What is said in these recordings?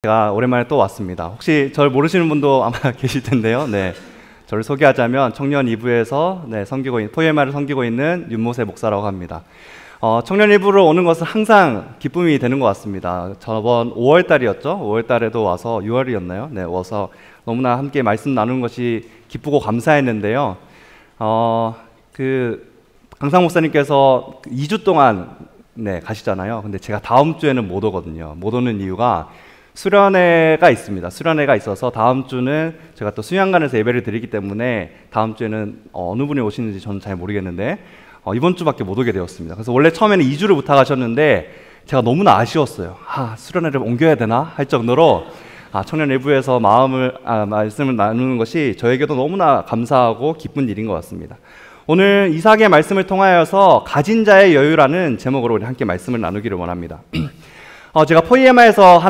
제가 오랜만에 또 왔습니다. 혹시 저를 모르시는 분도 아마 계실 텐데요. 네, 저를 소개하자면 청년 2부에서 포에마를 섬기고 있는 윤모세 목사라고 합니다. 청년 2부로 오는 것은 항상 기쁨이 되는 것 같습니다. 저번 5월 달이었죠. 5월 달에도 와서 6월이었나요? 네, 와서 너무나 함께 말씀 나누는 것이 기쁘고 감사했는데요. 강상 목사님께서 2주 동안 가시잖아요. 근데 제가 다음 주에는 못 오거든요. 못 오는 이유가 수련회가 있습니다. 수련회가 있어서 다음 주는 제가 또 수양관에서 예배를 드리기 때문에 다음 주에는 어느 분이 오시는지 저는 잘 모르겠는데 이번 주밖에 못 오게 되었습니다. 그래서 원래 처음에는 2주를 부탁하셨는데 제가 너무나 아쉬웠어요. 수련회를 옮겨야 되나 할 정도로 청년 외부에서 말씀을 나누는 것이 저에게도 너무나 감사하고 기쁜 일인 것 같습니다. 오늘 이삭의 말씀을 통하여서 가진 자의 여유라는 제목으로 우리 함께 말씀을 나누기를 원합니다. 제가 포이에마에서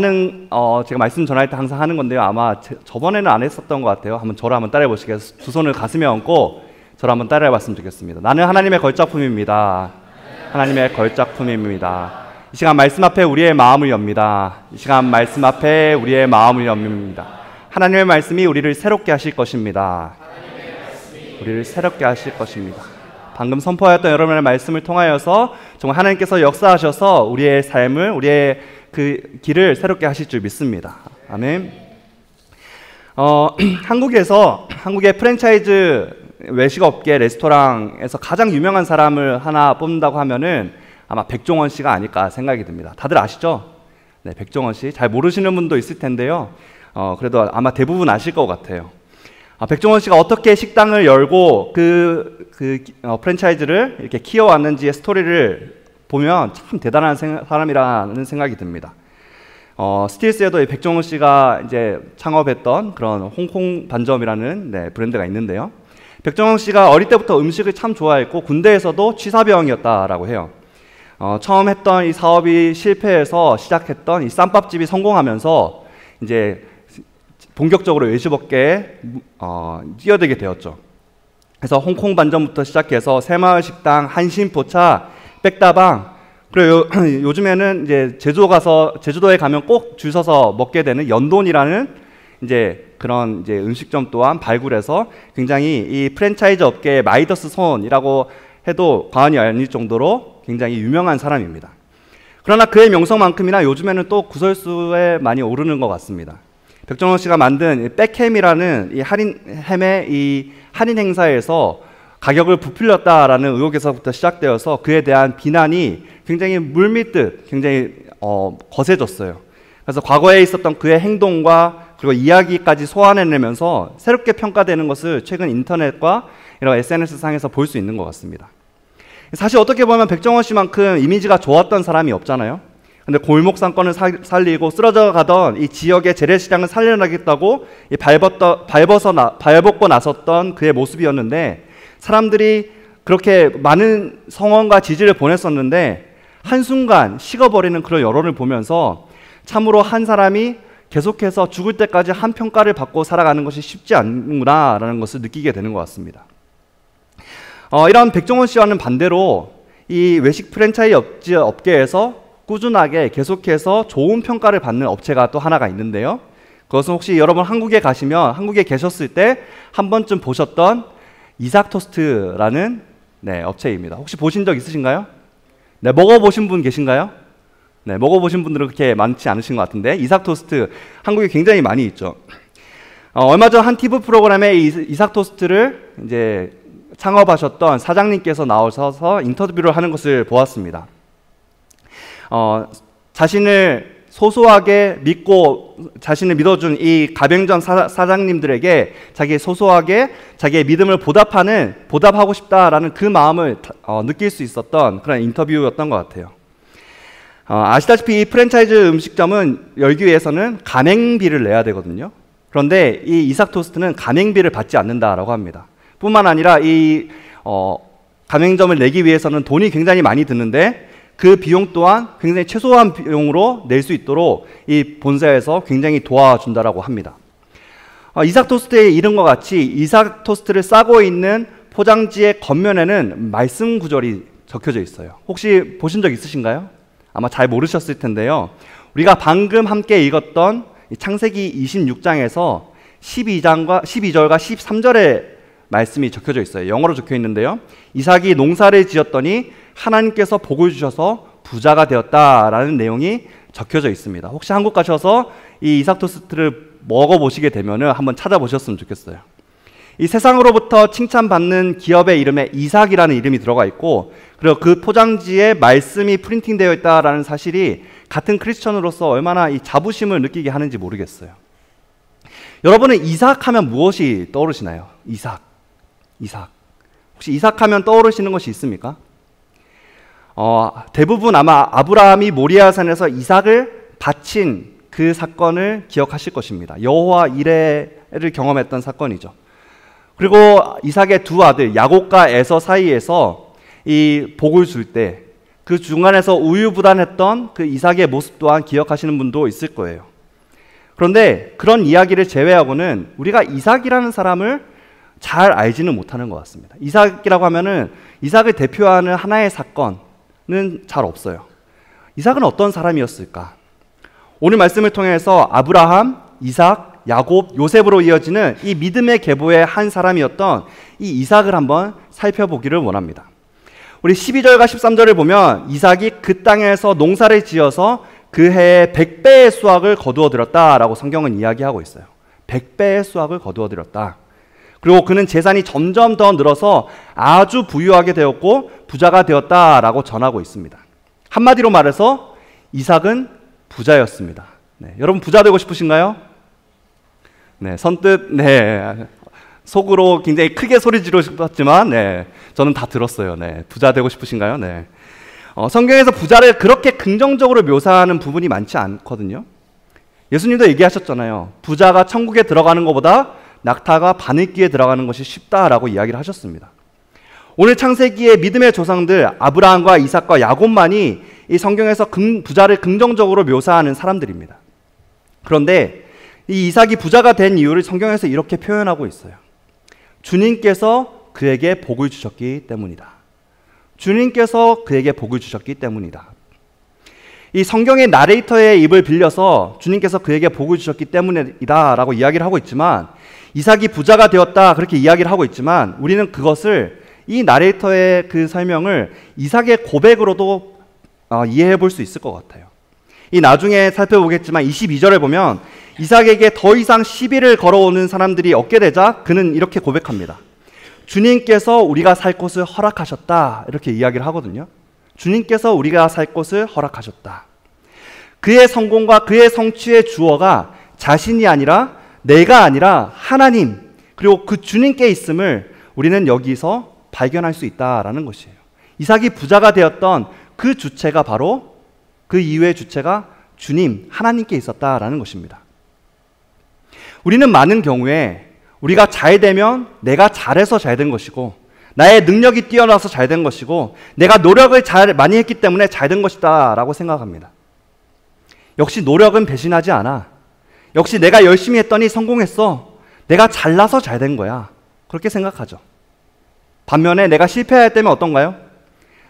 제가 말씀 전할 때 항상 하는 건데요. 아마 저번에는 안 했었던 것 같아요. 저를 한번 따라해 보시겠어요? 두 손을 가슴에 얹고 저를 한번 따라해 봤으면 좋겠습니다. 나는 하나님의 걸작품입니다. 하나님의 걸작품입니다. 이 시간 말씀 앞에 우리의 마음을 엽니다. 이 시간 말씀 앞에 우리의 마음을 엽니다. 하나님의 말씀이 우리를 새롭게 하실 것입니다. 우리를 새롭게 하실 것입니다. 방금 선포하였던 여러분의 말씀을 통하여서 정말 하나님께서 역사하셔서 우리의 삶을, 우리의 그 길을 새롭게 하실 줄 믿습니다. 아멘. 한국의 프랜차이즈 외식업계 레스토랑에서 가장 유명한 사람을 하나 뽑는다고 하면은 아마 백종원 씨가 아닐까 생각이 듭니다. 다들 아시죠? 네, 백종원 씨. 잘 모르시는 분도 있을 텐데요. 그래도 아마 대부분 아실 것 같아요. 백종원 씨가 어떻게 식당을 열고 프랜차이즈를 이렇게 키워왔는지의 스토리를 보면 참 대단한 사람이라는 생각이 듭니다. 스틸스에도 백종원 씨가 이제 창업했던 그런 홍콩 반점이라는 브랜드가 있는데요. 백종원 씨가 어릴 때부터 음식을 참 좋아했고 군대에서도 취사병이었다라고 해요. 처음 했던 이 사업이 실패해서 시작했던 이 쌈밥집이 성공하면서 이제 본격적으로 외식업계에 뛰어들게 되었죠. 그래서 홍콩 반점부터 시작해서 새마을식당, 한신포차, 백다방, 그리고 요즘에는 이제 제주도에 가면 꼭 줄 서서 먹게 되는 연돈이라는 그런 음식점 또한 발굴해서 굉장히 이 프랜차이즈 업계의 마이더스 손이라고 해도 과언이 아닐 정도로 굉장히 유명한 사람입니다. 그러나 그의 명성만큼이나 요즘에는 또 구설수에 많이 오르는 것 같습니다. 백종원 씨가 만든 백햄이라는 이 할인 행사에서 가격을 부풀렸다라는 의혹에서부터 시작되어서 그에 대한 비난이 굉장히 물밀듯 굉장히 거세졌어요. 그래서 과거에 있었던 그의 행동과 그리고 이야기까지 소환해내면서 새롭게 평가되는 것을 최근 인터넷과 이런 SNS상에서 볼 수 있는 것 같습니다. 사실 어떻게 보면 백종원 씨만큼 이미지가 좋았던 사람이 없잖아요. 근데 골목 상권을 살리고 쓰러져 가던 이 지역의 재래시장을 살려내겠다고 발벗고 나섰던 그의 모습이었는데 사람들이 그렇게 많은 성원과 지지를 보냈었는데 한순간 식어버리는 그런 여론을 보면서 참으로 한 사람이 계속해서 죽을 때까지 한 평가를 받고 살아가는 것이 쉽지 않구나라는 것을 느끼게 되는 것 같습니다. 이런 백종원 씨와는 반대로 이 외식 프랜차이즈 업계에서 꾸준하게 계속해서 좋은 평가를 받는 업체가 또 하나가 있는데요. 그것은 혹시 여러분 한국에 계셨을 때 한 번쯤 보셨던 이삭토스트라는 업체입니다. 혹시 보신 적 있으신가요? 네, 먹어보신 분 계신가요? 네, 먹어보신 분들은 그렇게 많지 않으신 것 같은데 이삭토스트 한국에 굉장히 많이 있죠. 얼마 전 한 TV 프로그램에 이삭토스트를 이제 창업하셨던 사장님께서 나오셔서 인터뷰를 하는 것을 보았습니다. 자신을 소소하게 믿고 자신을 믿어준 이 가맹점 사장님들에게 자기의 믿음을 보답하고 싶다라는 그 마음을 느낄 수 있었던 그런 인터뷰였던 것 같아요. 아시다시피 이 프랜차이즈 음식점은 열기 위해서는 가맹비를 내야 되거든요. 그런데 이 이삭토스트는 가맹비를 받지 않는다라고 합니다. 뿐만 아니라 이 가맹점을 내기 위해서는 돈이 굉장히 많이 드는데 그 비용 또한 굉장히 최소한 비용으로 낼 수 있도록 이 본사에서 굉장히 도와준다라고 합니다. 이삭토스트의 이름과 같이 이삭토스트를 싸고 있는 포장지의 겉면에는 말씀 구절이 적혀져 있어요. 혹시 보신 적 있으신가요? 아마 잘 모르셨을 텐데요. 우리가 방금 함께 읽었던 창세기 26장에서 12절과 13절의 말씀이 적혀져 있어요. 영어로 적혀 있는데요. 이삭이 농사를 지었더니 하나님께서 복을 주셔서 부자가 되었다라는 내용이 적혀져 있습니다. 혹시 한국 가셔서 이 이삭 토스트를 먹어보시게 되면 한번 찾아보셨으면 좋겠어요. 이 세상으로부터 칭찬받는 기업의 이름에 이삭이라는 이름이 들어가 있고, 그리고 그 포장지에 말씀이 프린팅되어 있다라는 사실이 같은 크리스천으로서 얼마나 이 자부심을 느끼게 하는지 모르겠어요. 여러분은 이삭하면 무엇이 떠오르시나요? 이삭. 혹시 이삭하면 떠오르시는 것이 있습니까? 대부분 아마 아브라함이 모리아산에서 이삭을 바친 그 사건을 기억하실 것입니다. 여호와 이레를 경험했던 사건이죠. 그리고 이삭의 두 아들 야곱과 에서 사이에서 이 복을 줄 때 그 중간에서 우유부단했던 그 이삭의 모습 또한 기억하시는 분도 있을 거예요. 그런데 그런 이야기를 제외하고는 우리가 이삭이라는 사람을 잘 알지는 못하는 것 같습니다. 이삭이라고 하면은 이삭을 대표하는 하나의 사건은 잘 없어요. 이삭은 어떤 사람이었을까? 오늘 말씀을 통해서 아브라함, 이삭, 야곱, 요셉으로 이어지는 이 믿음의 계보의 한 사람이었던 이 이삭을 한번 살펴보기를 원합니다. 우리 12절과 13절을 보면 이삭이 그 땅에서 농사를 지어서 그 해에 100배의 수확을 거두어들였다라고 성경은 이야기하고 있어요. 100배의 수확을 거두어들였다. 그리고 그는 재산이 점점 더 늘어서 아주 부유하게 되었고 부자가 되었다라고 전하고 있습니다. 한마디로 말해서 이삭은 부자였습니다. 네, 여러분 부자 되고 싶으신가요? 네, 선뜻 속으로 굉장히 크게 소리 지르고 싶었지만 저는 다 들었어요. 부자 되고 싶으신가요? 성경에서 부자를 그렇게 긍정적으로 묘사하는 부분이 많지 않거든요. 예수님도 얘기하셨잖아요. 부자가 천국에 들어가는 것보다 낙타가 바늘귀에 들어가는 것이 쉽다라고 이야기를 하셨습니다. 오늘 창세기의 믿음의 조상들 아브라함과 이삭과 야곱만이 이 성경에서 부자를 긍정적으로 묘사하는 사람들입니다. 그런데 이 이삭이 부자가 된 이유를 성경에서 이렇게 표현하고 있어요. 주님께서 그에게 복을 주셨기 때문이다. 주님께서 그에게 복을 주셨기 때문이다. 이 성경의 나레이터의 입을 빌려서 주님께서 그에게 복을 주셨기 때문이다 라고 이야기를 하고 있지만, 이삭이 부자가 되었다 그렇게 이야기를 하고 있지만, 우리는 그것을 이 나레이터의 그 설명을 이삭의 고백으로도 이해해 볼 수 있을 것 같아요. 이 나중에 살펴보겠지만 22절에 보면 이삭에게 더 이상 시비를 걸어오는 사람들이 없게 되자 그는 이렇게 고백합니다. 주님께서 우리가 살 곳을 허락하셨다 이렇게 이야기를 하거든요. 주님께서 우리가 살 곳을 허락하셨다. 그의 성공과 그의 성취의 주어가 자신이 아니라 내가 아니라 하나님, 그리고 그 주님께 있음을 우리는 여기서 발견할 수 있다라는 것이에요. 이삭이 부자가 되었던 그 주체가 바로, 그 이유의 주체가 주님, 하나님께 있었다라는 것입니다. 우리는 많은 경우에 우리가 잘 되면 내가 잘해서 잘 된 것이고, 나의 능력이 뛰어나서 잘 된 것이고, 내가 노력을 많이 했기 때문에 잘 된 것이다 라고 생각합니다. 역시 노력은 배신하지 않아. 역시 내가 열심히 했더니 성공했어. 내가 잘나서 잘 된 거야. 그렇게 생각하죠. 반면에 내가 실패할 때면 어떤가요?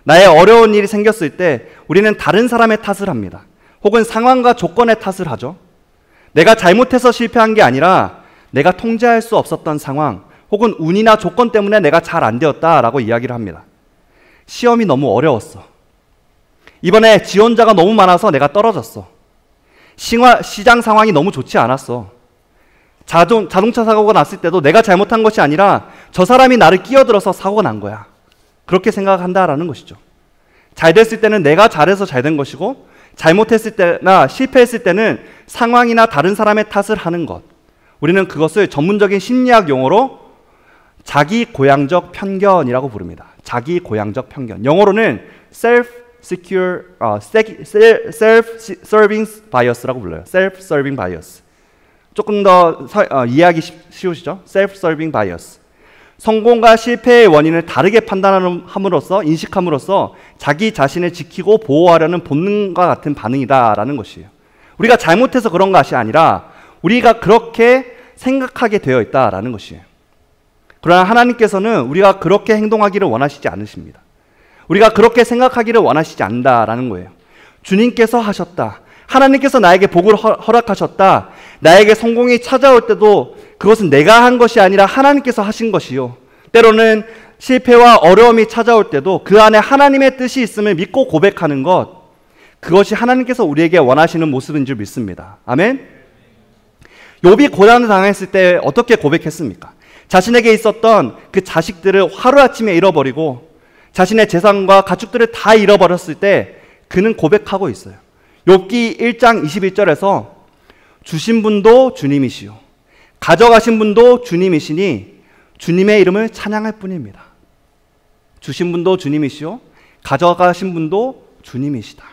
나의 어려운 일이 생겼을 때 우리는 다른 사람의 탓을 합니다. 혹은 상황과 조건의 탓을 하죠. 내가 잘못해서 실패한 게 아니라 내가 통제할 수 없었던 상황 혹은 운이나 조건 때문에 내가 잘 안 되었다라고 이야기를 합니다. 시험이 너무 어려웠어. 이번에 지원자가 너무 많아서 내가 떨어졌어. 시장 상황이 너무 좋지 않았어. 자동차 사고가 났을 때도 내가 잘못한 것이 아니라 저 사람이 나를 끼어들어서 사고가 난 거야. 그렇게 생각한다라는 것이죠. 잘 됐을 때는 내가 잘해서 잘 된 것이고, 잘못했을 때나 실패했을 때는 상황이나 다른 사람의 탓을 하는 것, 우리는 그것을 전문적인 심리학 용어로 자기 고향적 편견이라고 부릅니다. 자기 고향적 편견. 영어로는 self-serving bias라고 불러요. self-serving bias. 조금 더 이해하기 쉬우시죠? self-serving bias. 성공과 실패의 원인을 다르게 판단함으로써, 인식함으로써 자기 자신을 지키고 보호하려는 본능과 같은 반응이다라는 것이에요. 우리가 잘못해서 그런 것이 아니라 우리가 그렇게 생각하게 되어 있다라는 것이에요. 그러나 하나님께서는 우리가 그렇게 행동하기를 원하시지 않으십니다. 우리가 그렇게 생각하기를 원하시지 않는다라는 거예요. 주님께서 하셨다. 하나님께서 나에게 복을 허락하셨다. 나에게 성공이 찾아올 때도 그것은 내가 한 것이 아니라 하나님께서 하신 것이요. 때로는 실패와 어려움이 찾아올 때도 그 안에 하나님의 뜻이 있음을 믿고 고백하는 것, 그것이 하나님께서 우리에게 원하시는 모습인 줄 믿습니다. 아멘? 욥이 고난을 당했을 때 어떻게 고백했습니까? 자신에게 있었던 그 자식들을 하루아침에 잃어버리고 자신의 재산과 가축들을 다 잃어버렸을 때 그는 고백하고 있어요. 욥기 1장 21절에서 주신 분도 주님이시요 가져가신 분도 주님이시니 주님의 이름을 찬양할 뿐입니다. 주신 분도 주님이시요 가져가신 분도 주님이시다.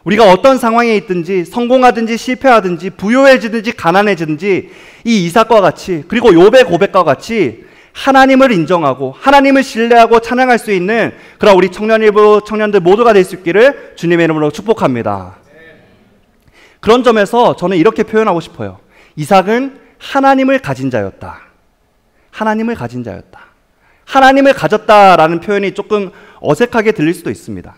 우리가 어떤 상황에 있든지 성공하든지 실패하든지 부유해지든지 가난해지든지 이 이삭과 같이, 그리고 욥의 고백과 같이 하나님을 인정하고 하나님을 신뢰하고 찬양할 수 있는 그런 우리 청년일부 청년들 모두가 될 수 있기를 주님의 이름으로 축복합니다. 그런 점에서 저는 이렇게 표현하고 싶어요. 이삭은 하나님을 가진 자였다. 하나님을 가진 자였다. 하나님을 가졌다라는 표현이 조금 어색하게 들릴 수도 있습니다.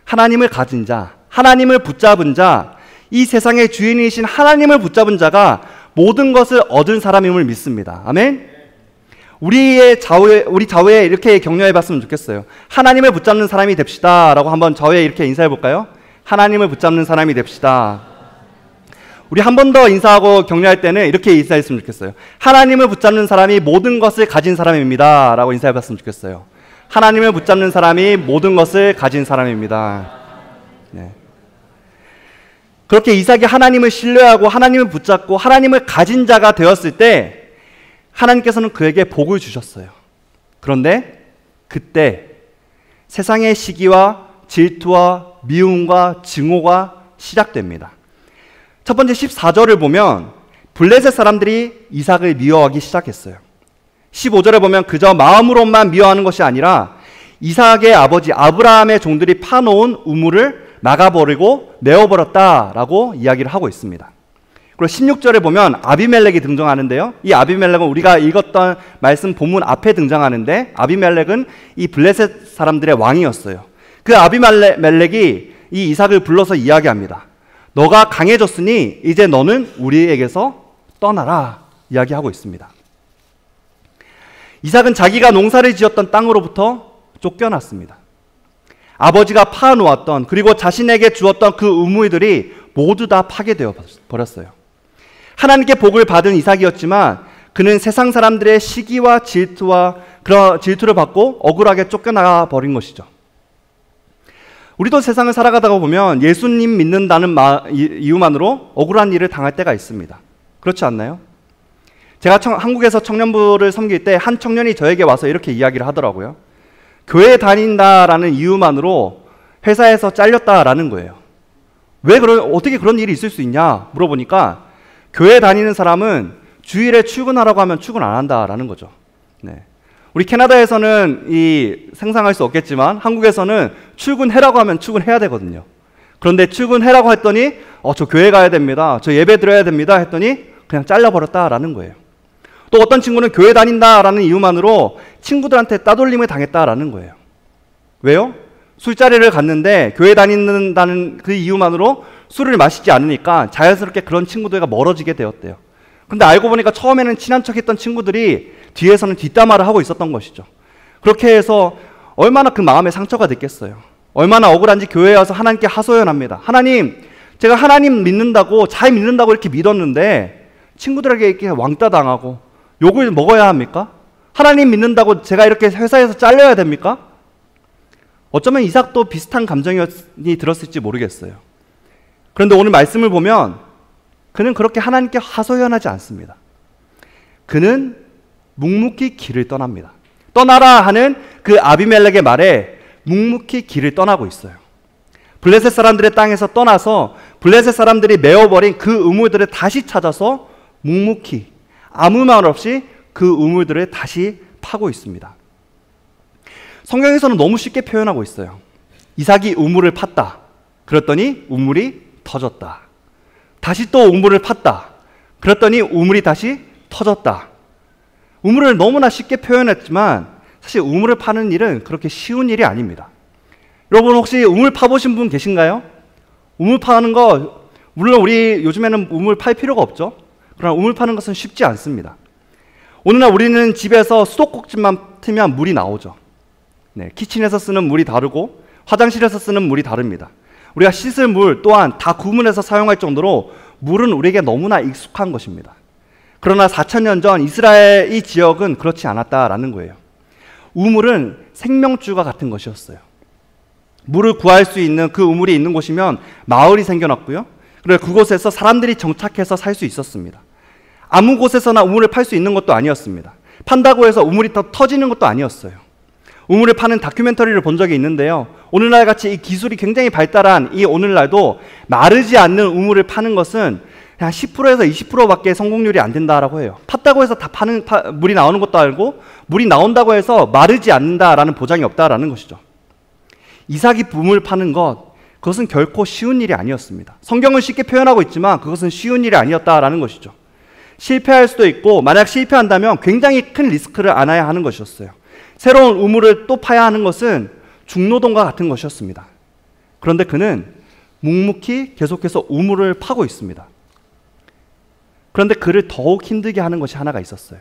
하나님을 가진 자, 하나님을 붙잡은 자, 이 세상의 주인이신 하나님을 붙잡은 자가 모든 것을 얻은 사람임을 믿습니다. 아멘? 우리 좌우에 이렇게 격려해 봤으면 좋겠어요. 하나님을 붙잡는 사람이 됩시다 라고 한번 좌우에 이렇게 인사해 볼까요? 하나님을 붙잡는 사람이 됩시다. 우리 한 번 더 인사하고 격려할 때는 이렇게 인사했으면 좋겠어요. 하나님을 붙잡는 사람이 모든 것을 가진 사람입니다 라고 인사해 봤으면 좋겠어요. 하나님을 붙잡는 사람이 모든 것을 가진 사람입니다. 네. 그렇게 이삭이 하나님을 신뢰하고 하나님을 붙잡고 하나님을 가진 자가 되었을 때 하나님께서는 그에게 복을 주셨어요. 그런데 그때 세상의 시기와 질투와 미움과 증오가 시작됩니다. 첫 번째 14절을 보면 블레셋 사람들이 이삭을 미워하기 시작했어요. 15절에 보면 그저 마음으로만 미워하는 것이 아니라 이삭의 아버지 아브라함의 종들이 파놓은 우물을 막아버리고 메워버렸다라고 이야기를 하고 있습니다. 그리고 16절에 보면 아비멜렉이 등장하는데요. 이 아비멜렉은 우리가 읽었던 말씀 본문 앞에 등장하는데 아비멜렉은 이 블레셋 사람들의 왕이었어요. 그 아비멜렉이 이 이삭을 불러서 이야기합니다. 너가 강해졌으니 이제 너는 우리에게서 떠나라 이야기하고 있습니다. 이삭은 자기가 농사를 지었던 땅으로부터 쫓겨났습니다. 아버지가 파놓았던 그리고 자신에게 주었던 그 우물들이 모두 다 파괴되어 버렸어요. 하나님께 복을 받은 이삭이었지만 그는 세상 사람들의 시기와 질투와 그런 질투를 받고 억울하게 쫓겨나 버린 것이죠. 우리도 세상을 살아가다가 보면 예수님 믿는다는 이유만으로 억울한 일을 당할 때가 있습니다. 그렇지 않나요? 제가 한국에서 청년부를 섬길 때 한 청년이 저에게 와서 이렇게 이야기를 하더라고요. 교회 다닌다라는 이유만으로 회사에서 잘렸다라는 거예요. 어떻게 그런 일이 있을 수 있냐 물어보니까 교회 다니는 사람은 주일에 출근하라고 하면 출근 안 한다라는 거죠. 네. 우리 캐나다에서는 상상할 수 없겠지만 한국에서는 출근해라고 하면 출근해야 되거든요. 그런데 출근해라고 했더니 저 교회 가야 됩니다. 저 예배 드려야 됩니다. 했더니 그냥 잘려버렸다라는 거예요. 또 어떤 친구는 교회 다닌다라는 이유만으로 친구들한테 따돌림을 당했다라는 거예요. 왜요? 술자리를 갔는데 교회 다닌다는 그 이유만으로 술을 마시지 않으니까 자연스럽게 그런 친구들과 멀어지게 되었대요. 근데 알고 보니까 처음에는 친한 척했던 친구들이 뒤에서는 뒷담화를 하고 있었던 것이죠. 그렇게 해서 얼마나 그 마음에 상처가 됐겠어요. 얼마나 억울한지 교회에 와서 하나님께 하소연합니다. 하나님, 제가 하나님 믿는다고 잘 믿는다고 이렇게 믿었는데 친구들에게 이렇게 왕따 당하고 욕을 먹어야 합니까? 하나님 믿는다고 제가 이렇게 회사에서 잘려야 됩니까? 어쩌면 이삭도 비슷한 감정이 들었을지 모르겠어요. 그런데 오늘 말씀을 보면 그는 그렇게 하나님께 하소연하지 않습니다. 그는 묵묵히 길을 떠납니다. 떠나라 하는 그 아비멜렉의 말에 묵묵히 길을 떠나고 있어요. 블레셋 사람들의 땅에서 떠나서 블레셋 사람들이 메워버린 그 우물들을 다시 찾아서 묵묵히 아무 말 없이 그 우물들을 다시 파고 있습니다. 성경에서는 너무 쉽게 표현하고 있어요. 이삭이 우물을 팠다. 그랬더니 우물이 터졌다. 다시 또 우물을 팠다. 그랬더니 우물이 다시 터졌다. 우물을 너무나 쉽게 표현했지만 사실 우물을 파는 일은 그렇게 쉬운 일이 아닙니다. 여러분 혹시 우물 파보신 분 계신가요? 우물 파는 거, 물론 우리 요즘에는 우물 팔 필요가 없죠. 그러나 우물 파는 것은 쉽지 않습니다. 오늘날 우리는 집에서 수도꼭지만 트면 물이 나오죠. 네, 키친에서 쓰는 물이 다르고 화장실에서 쓰는 물이 다릅니다. 우리가 씻을 물 또한 다 구분해서 사용할 정도로 물은 우리에게 너무나 익숙한 것입니다. 그러나 4,000년 전 이스라엘 이 지역은 그렇지 않았다라는 거예요. 우물은 생명줄과 같은 것이었어요. 물을 구할 수 있는 그 우물이 있는 곳이면 마을이 생겨났고요. 그래서 그곳에서 사람들이 정착해서 살 수 있었습니다. 아무 곳에서나 우물을 팔 수 있는 것도 아니었습니다. 판다고 해서 우물이 더 터지는 것도 아니었어요. 우물을 파는 다큐멘터리를 본 적이 있는데요. 오늘날 같이 이 기술이 굉장히 발달한 이 오늘날도 마르지 않는 우물을 파는 것은 그냥 10%에서 20%밖에 성공률이 안 된다라고 해요. 팠다고 해서 다 물이 나오는 것도 알고 물이 나온다고 해서 마르지 않는다라는 보장이 없다라는 것이죠. 이삭이 우물 파는 것, 그것은 결코 쉬운 일이 아니었습니다. 성경은 쉽게 표현하고 있지만 그것은 쉬운 일이 아니었다라는 것이죠. 실패할 수도 있고 만약 실패한다면 굉장히 큰 리스크를 안아야 하는 것이었어요. 새로운 우물을 또 파야 하는 것은 중노동과 같은 것이었습니다. 그런데 그는 묵묵히 계속해서 우물을 파고 있습니다. 그런데 그를 더욱 힘들게 하는 것이 하나가 있었어요.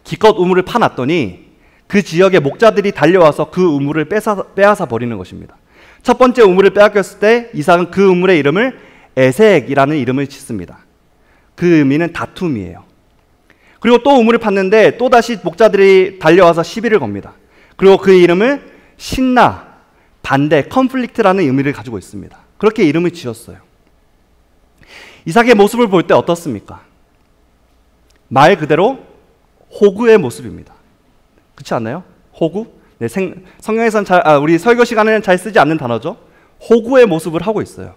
기껏 우물을 파놨더니 그 지역의 목자들이 달려와서 그 우물을 빼앗아 버리는 것입니다. 첫 번째 우물을 빼앗겼을 때 이삭은 그 우물의 이름을 에색이라는 이름을 짓습니다. 그 의미는 다툼이에요. 그리고 또 우물을 팠는데 또다시 목자들이 달려와서 시비를 겁니다. 그리고 그 이름을 신나, 반대, 컨플릭트라는 의미를 가지고 있습니다. 그렇게 이름을 지었어요. 이삭의 모습을 볼 때 어떻습니까? 말 그대로 호구의 모습입니다. 그렇지 않나요? 호구? 네, 성경에서는 우리 설교 시간에는 잘 쓰지 않는 단어죠. 호구의 모습을 하고 있어요.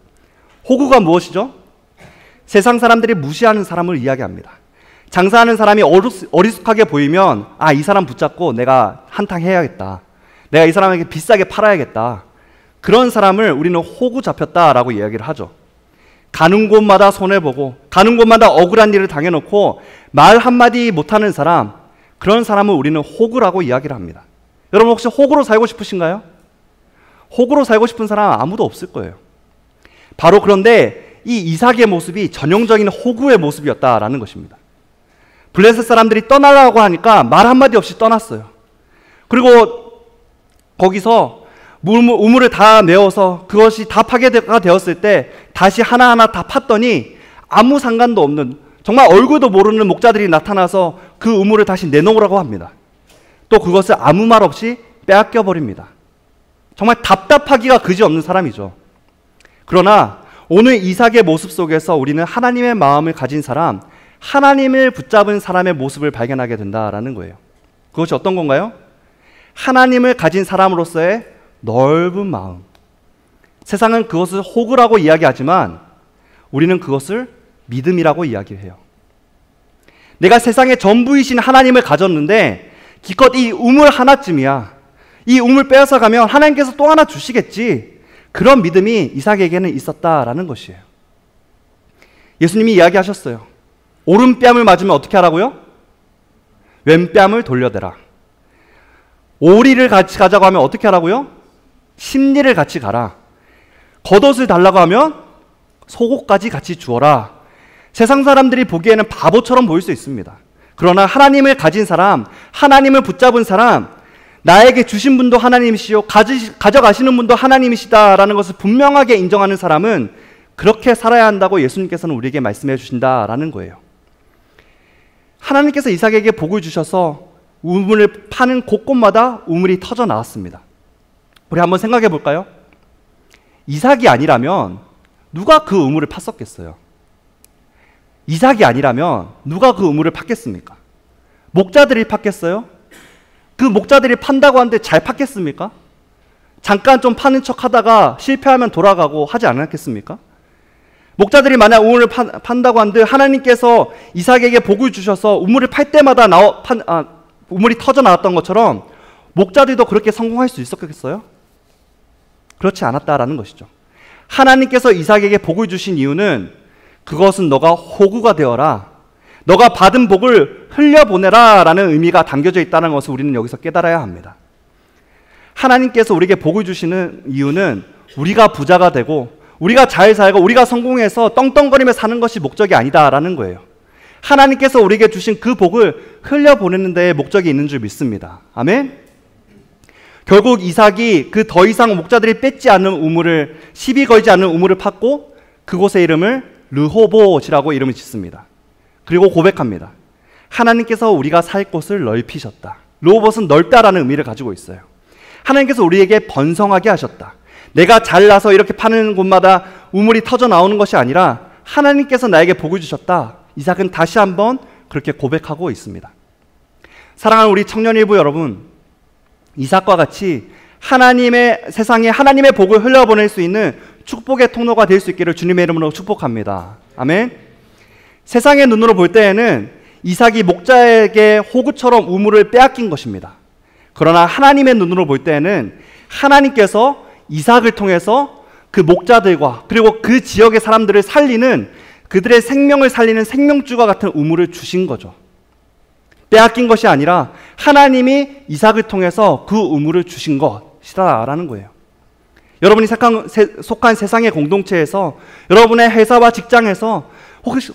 호구가 무엇이죠? 세상 사람들이 무시하는 사람을 이야기합니다. 장사하는 사람이 어리숙하게 보이면 이 사람 붙잡고 내가 한탕 해야겠다. 내가 이 사람에게 비싸게 팔아야겠다. 그런 사람을 우리는 호구 잡혔다라고 이야기를 하죠. 가는 곳마다 손해보고 가는 곳마다 억울한 일을 당해놓고 말 한마디 못하는 사람, 그런 사람을 우리는 호구라고 이야기를 합니다. 여러분 혹시 호구로 살고 싶으신가요? 호구로 살고 싶은 사람 아무도 없을 거예요. 바로 그런데 이 이삭의 모습이 전형적인 호구의 모습이었다라는 것입니다. 블레셋 사람들이 떠나려고 하니까 말 한마디 없이 떠났어요. 그리고 거기서 우물을 다 메워서 그것이 다 파괴가 되었을 때 다시 하나하나 다 팠더니 아무 상관도 없는, 정말 얼굴도 모르는 목자들이 나타나서 그 우물을 다시 내놓으라고 합니다. 또 그것을 아무 말 없이 빼앗겨 버립니다. 정말 답답하기가 그지없는 사람이죠. 그러나 오늘 이삭의 모습 속에서 우리는 하나님의 마음을 가진 사람, 하나님을 붙잡은 사람의 모습을 발견하게 된다라는 거예요. 그것이 어떤 건가요? 하나님을 가진 사람으로서의 넓은 마음. 세상은 그것을 호구라고 이야기하지만 우리는 그것을 믿음이라고 이야기해요. 내가 세상의 전부이신 하나님을 가졌는데 기껏 이 우물 하나쯤이야. 이 우물 빼앗아 가면 하나님께서 또 하나 주시겠지. 그런 믿음이 이삭에게는 있었다라는 것이에요. 예수님이 이야기하셨어요. 오른뺨을 맞으면 어떻게 하라고요? 왼뺨을 돌려대라. 오리를 같이 가자고 하면 어떻게 하라고요? 심리를 같이 가라. 겉옷을 달라고 하면 속옷까지 같이 주어라. 세상 사람들이 보기에는 바보처럼 보일 수 있습니다. 그러나 하나님을 가진 사람, 하나님을 붙잡은 사람, 나에게 주신 분도 하나님이시요 가져가시는 분도 하나님이시다라는 것을 분명하게 인정하는 사람은 그렇게 살아야 한다고 예수님께서는 우리에게 말씀해 주신다라는 거예요. 하나님께서 이삭에게 복을 주셔서 우물을 파는 곳곳마다 우물이 터져 나왔습니다. 우리 한번 생각해 볼까요? 이삭이 아니라면 누가 그 우물을 팠었겠어요? 이삭이 아니라면 누가 그 우물을 팠겠습니까? 목자들이 팠겠어요? 그 목자들이 판다고 하는데 잘 팠겠습니까? 잠깐 좀 파는 척 하다가 실패하면 돌아가고 하지 않았겠습니까? 목자들이 만약 우물을 판다고 한들 하나님께서 이삭에게 복을 주셔서 우물을 팔 때마다 우물이 터져 나왔던 것처럼 목자들도 그렇게 성공할 수 있었겠어요? 그렇지 않았다라는 것이죠. 하나님께서 이삭에게 복을 주신 이유는 그것은 너가 호구가 되어라, 너가 받은 복을 흘려보내라 라는 의미가 담겨져 있다는 것을 우리는 여기서 깨달아야 합니다. 하나님께서 우리에게 복을 주시는 이유는 우리가 부자가 되고 우리가 잘 살고 우리가 성공해서 떵떵거리며 사는 것이 목적이 아니다라는 거예요. 하나님께서 우리에게 주신 그 복을 흘려보내는 데에 목적이 있는 줄 믿습니다. 아멘? 결국 이삭이 그 더 이상 목자들이 뺏지 않는 우물을, 시비 걸지 않는 우물을 팠고 그곳의 이름을 르호봇이라고 이름을 짓습니다. 그리고 고백합니다. 하나님께서 우리가 살 곳을 넓히셨다. 르호봇은 넓다라는 의미를 가지고 있어요. 하나님께서 우리에게 번성하게 하셨다. 내가 잘나서 이렇게 파는 곳마다 우물이 터져 나오는 것이 아니라 하나님께서 나에게 복을 주셨다. 이삭은 다시 한번 그렇게 고백하고 있습니다. 사랑하는 우리 청년일부 여러분, 이삭과 같이 하나님의 세상에 하나님의 복을 흘려보낼 수 있는 축복의 통로가 될 수 있기를 주님의 이름으로 축복합니다. 아멘. 세상의 눈으로 볼 때에는 이삭이 목자에게 호구처럼 우물을 빼앗긴 것입니다. 그러나 하나님의 눈으로 볼 때에는 하나님께서 이삭을 통해서 그 목자들과 그리고 그 지역의 사람들을 살리는, 그들의 생명을 살리는 생명줄과 같은 우물을 주신 거죠. 빼앗긴 것이 아니라 하나님이 이삭을 통해서 그 우물을 주신 것이다라는 거예요. 여러분이 속한 세상의 공동체에서, 여러분의 회사와 직장에서,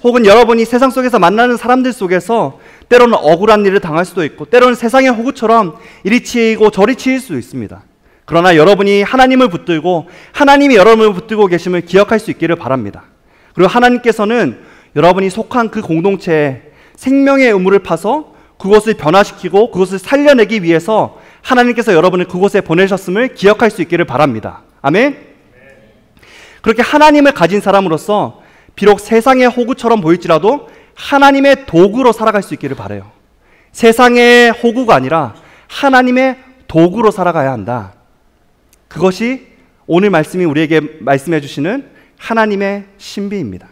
혹은 여러분이 세상 속에서 만나는 사람들 속에서 때로는 억울한 일을 당할 수도 있고, 때로는 세상의 호구처럼 이리 치이고 저리 치일 수도 있습니다. 그러나 여러분이 하나님을 붙들고 하나님이 여러분을 붙들고 계심을 기억할 수 있기를 바랍니다. 그리고 하나님께서는 여러분이 속한 그 공동체에 생명의 우물을 파서 그곳을 변화시키고 그곳을 살려내기 위해서 하나님께서 여러분을 그곳에 보내셨음을 기억할 수 있기를 바랍니다. 아멘? 그렇게 하나님을 가진 사람으로서 비록 세상의 호구처럼 보일지라도 하나님의 도구로 살아갈 수 있기를 바라요. 세상의 호구가 아니라 하나님의 도구로 살아가야 한다. 그것이 오늘 말씀이 우리에게 말씀해 주시는 하나님의 신비입니다.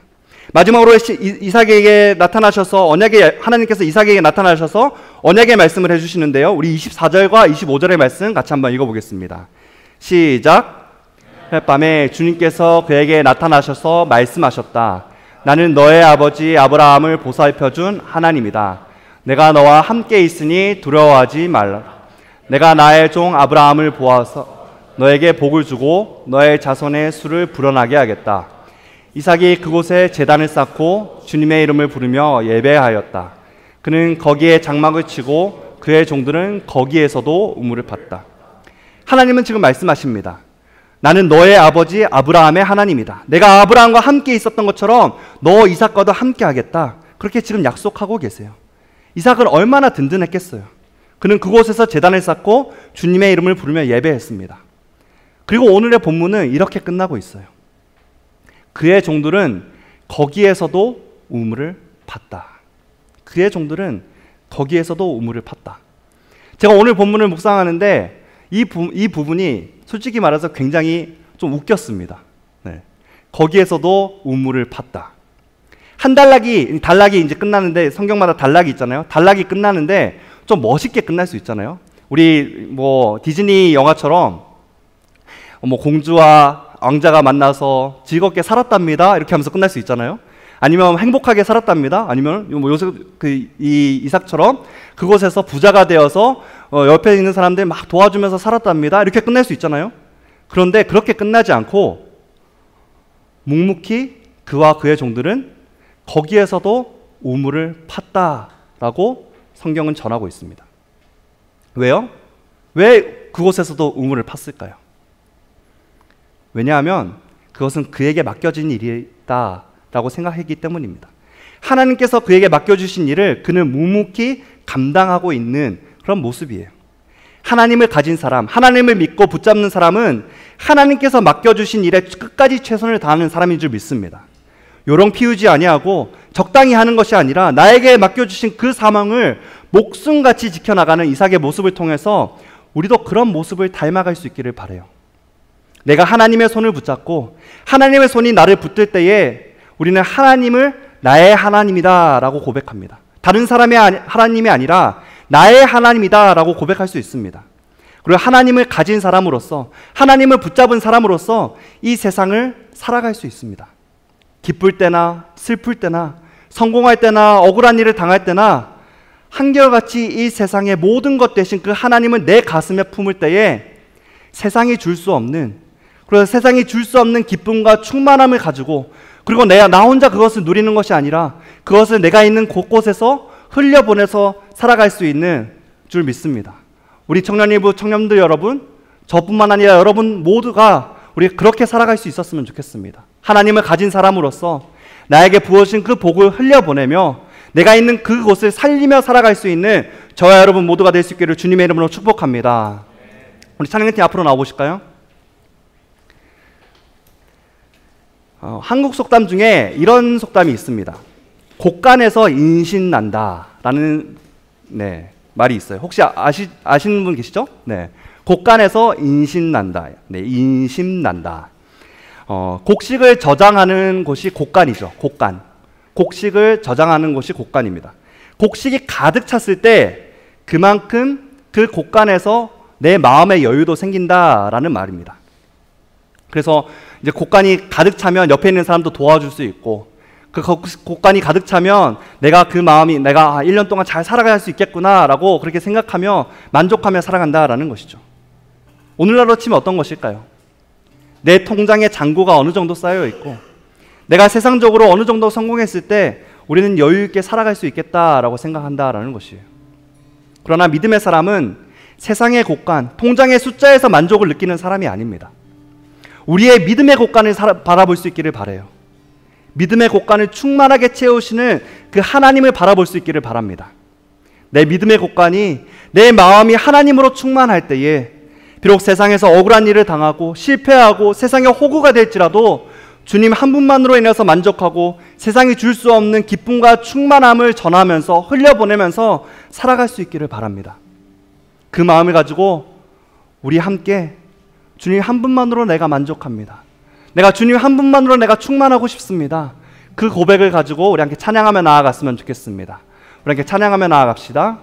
마지막으로 이삭에게 나타나셔서 하나님께서 이삭에게 나타나셔서 언약의 말씀을 해주시는데요. 우리 24절과 25절의 말씀 같이 한번 읽어보겠습니다. 시작. 햇밤에 주님께서 그에게 나타나셔서 말씀하셨다. 나는 너의 아버지 아브라함을 보살펴준 하나님이다. 내가 너와 함께 있으니 두려워하지 말라. 내가 나의 종 아브라함을 보아서 너에게 복을 주고 너의 자손의 수를 불어나게 하겠다. 이삭이 그곳에 제단을 쌓고 주님의 이름을 부르며 예배하였다. 그는 거기에 장막을 치고 그의 종들은 거기에서도 우물을 팠다. 하나님은 지금 말씀하십니다. 나는 너의 아버지 아브라함의 하나님이다. 내가 아브라함과 함께 있었던 것처럼 너 이삭과도 함께 하겠다. 그렇게 지금 약속하고 계세요. 이삭은 얼마나 든든했겠어요. 그는 그곳에서 제단을 쌓고 주님의 이름을 부르며 예배했습니다. 그리고 오늘의 본문은 이렇게 끝나고 있어요. 그의 종들은 거기에서도 우물을 팠다. 그의 종들은 거기에서도 우물을 팠다. 제가 오늘 본문을 묵상하는데 이 부분이 솔직히 말해서 굉장히 좀 웃겼습니다. 네. 거기에서도 우물을 팠다. 단락이 이제 끝나는데, 성경마다 단락이 있잖아요. 단락이 끝나는데 좀 멋있게 끝날 수 있잖아요. 우리 디즈니 영화처럼 공주와 왕자가 만나서 즐겁게 살았답니다. 이렇게 하면서 끝날 수 있잖아요. 아니면 행복하게 살았답니다. 아니면 요새 이 이삭처럼 그곳에서 부자가 되어서 옆에 있는 사람들 막 도와주면서 살았답니다. 이렇게 끝낼 수 있잖아요. 그런데 그렇게 끝나지 않고 묵묵히 그와 그의 종들은 거기에서도 우물을 팠다라고 성경은 전하고 있습니다. 왜요? 왜 그곳에서도 우물을 팠을까요? 왜냐하면 그것은 그에게 맡겨진 일이다라고 생각했기 때문입니다. 하나님께서 그에게 맡겨주신 일을 그는 묵묵히 감당하고 있는 그런 모습이에요. 하나님을 가진 사람, 하나님을 믿고 붙잡는 사람은 하나님께서 맡겨주신 일에 끝까지 최선을 다하는 사람인 줄 믿습니다. 요령 피우지 아니하고 적당히 하는 것이 아니라 나에게 맡겨주신 그 사명을 목숨같이 지켜나가는 이삭의 모습을 통해서 우리도 그런 모습을 닮아갈 수 있기를 바라요. 내가 하나님의 손을 붙잡고 하나님의 손이 나를 붙들 때에 우리는 하나님을 나의 하나님이다 라고 고백합니다. 다른 사람의 하나님이 아니라 나의 하나님이다 라고 고백할 수 있습니다. 그리고 하나님을 가진 사람으로서, 하나님을 붙잡은 사람으로서 이 세상을 살아갈 수 있습니다. 기쁠 때나 슬플 때나 성공할 때나 억울한 일을 당할 때나 한결같이 이 세상의 모든 것 대신 그 하나님을 내 가슴에 품을 때에 세상이 줄 수 없는, 그래서 세상이 줄 수 없는 기쁨과 충만함을 가지고, 그리고 나 혼자 그것을 누리는 것이 아니라 그것을 내가 있는 곳곳에서 흘려보내서 살아갈 수 있는 줄 믿습니다. 우리 청년일부 청년들 여러분, 저뿐만 아니라 여러분 모두가 우리 그렇게 살아갈 수 있었으면 좋겠습니다. 하나님을 가진 사람으로서 나에게 부어진 그 복을 흘려보내며 내가 있는 그곳을 살리며 살아갈 수 있는 저와 여러분 모두가 될 수 있기를 주님의 이름으로 축복합니다. 우리 찬양팀 앞으로 나와보실까요? 한국 속담 중에 이런 속담이 있습니다. 곡간에서 인신난다 라는 말이 있어요. 혹시 아시는 분 계시죠? 네. 곡간에서 인신난다. 네, 인심난다. 곡식을 저장하는 곳이 곡간이죠. 곡간. 곡식을 저장하는 곳이 곡간입니다. 곡식이 가득 찼을 때 그만큼 그 곡간에서 내 마음의 여유도 생긴다라는 말입니다. 그래서 이제 곡간이 가득 차면 옆에 있는 사람도 도와줄 수 있고, 그 곡간이 가득 차면 내가 1년 동안 잘 살아갈 수 있겠구나라고 그렇게 생각하며 만족하며 살아간다라는 것이죠. 오늘날로 치면 어떤 것일까요? 내 통장에 잔고가 어느 정도 쌓여 있고 내가 세상적으로 어느 정도 성공했을 때 우리는 여유 있게 살아갈 수 있겠다라고 생각한다라는 것이에요. 그러나 믿음의 사람은 세상의 곡간, 통장의 숫자에서 만족을 느끼는 사람이 아닙니다. 우리의 믿음의 곡간을 바라볼 수 있기를 바라요. 믿음의 곡간을 충만하게 채우시는 그 하나님을 바라볼 수 있기를 바랍니다. 내 믿음의 곡간이 내 마음이 하나님으로 충만할 때에 비록 세상에서 억울한 일을 당하고 실패하고 세상의 호구가 될지라도 주님 한 분만으로 인해서 만족하고 세상이 줄 수 없는 기쁨과 충만함을 전하면서 흘려보내면서 살아갈 수 있기를 바랍니다. 그 마음을 가지고 우리 함께 주님 한 분만으로 내가 만족합니다. 주님 한 분만으로 내가 충만하고 싶습니다. 그 고백을 가지고 우리 함께 찬양하며 나아갔으면 좋겠습니다. 우리 함께 찬양하며 나아갑시다.